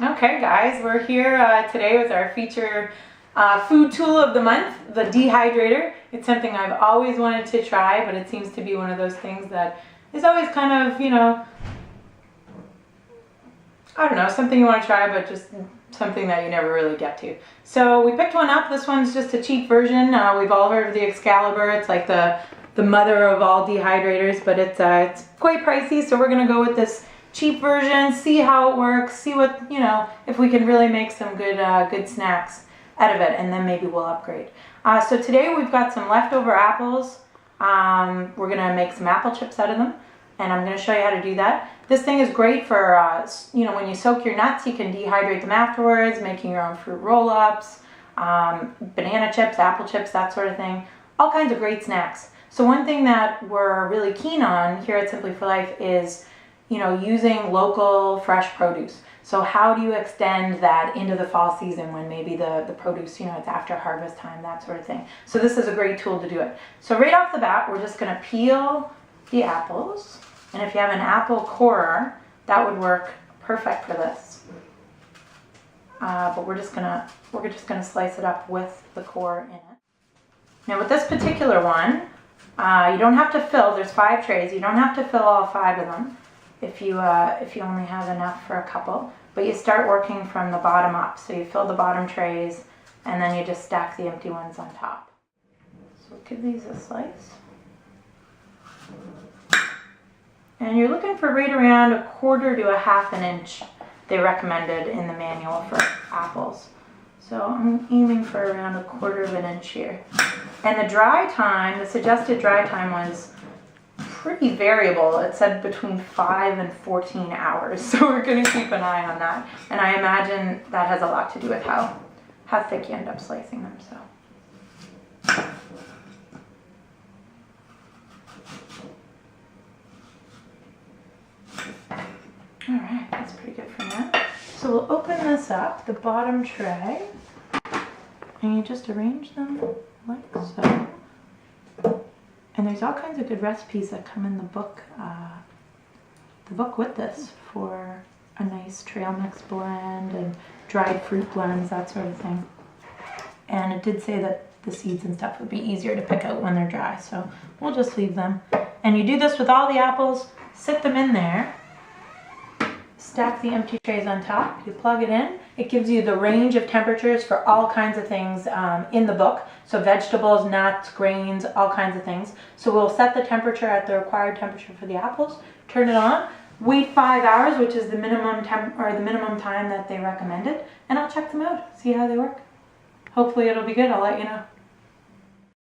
Okay guys, we're here today with our feature food tool of the month, the Dehydrator. It's something I've always wanted to try, but it seems to be one of those things that is always kind of, I don't know, something you want to try, but just something that you never really get to. So we picked one up. This one's just a cheap version. We've all heard of the Excalibur. It's like the mother of all dehydrators, but it's quite pricey, so we're going to go with this cheap version, see how it works, see what, if we can really make some good snacks out of it, and then maybe we'll upgrade. So today we've got some leftover apples. We're gonna make some apple chips out of them, and I'm gonna show you how to do that. This thing is great for, when you soak your nuts, you can dehydrate them afterwards, making your own fruit roll-ups, banana chips, apple chips, that sort of thing. All kinds of great snacks. So one thing that we're really keen on here at Simply for Life is using local fresh produce. So how do you extend that into the fall season when maybe the produce, it's after harvest time, that sort of thing. So this is a great tool to do it. So right off the bat, we're just gonna peel the apples. And if you have an apple corer, that would work perfect for this. But we're just gonna slice it up with the core in it. Now with this particular one, you don't have to fill, there's 5 trays, you don't have to fill all 5 of them. If you only have enough for a couple, but you start working from the bottom up. So you fill the bottom trays, and then you just stack the empty ones on top. So give these a slice. And you're looking for right around 1/4 to 1/2 inch, they recommended in the manual for apples. So I'm aiming for around 1/4 inch here. And the dry time, the suggested dry time was pretty variable. It said between 5 and 14 hours, so we're going to keep an eye on that. And I imagine that has a lot to do with how thick you end up slicing them. So. Alright, that's pretty good for now. So we'll open this up, the bottom tray, and you just arrange them like so. And there's all kinds of good recipes that come in the book with this for a nice trail mix blend and dried fruit blends, that sort of thing. And it did say that the seeds and stuff would be easier to pick out when they're dry, so we'll just leave them. And you do this with all the apples, sit them in there, stack the empty trays on top, you plug it in. It gives you the range of temperatures for all kinds of things in the book. So vegetables, nuts, grains, all kinds of things. So we'll set the temperature at the required temperature for the apples, turn it on, wait 5 hours, which is the minimum time that they recommended, and I'll check them out, see how they work. Hopefully it'll be good, I'll let you know.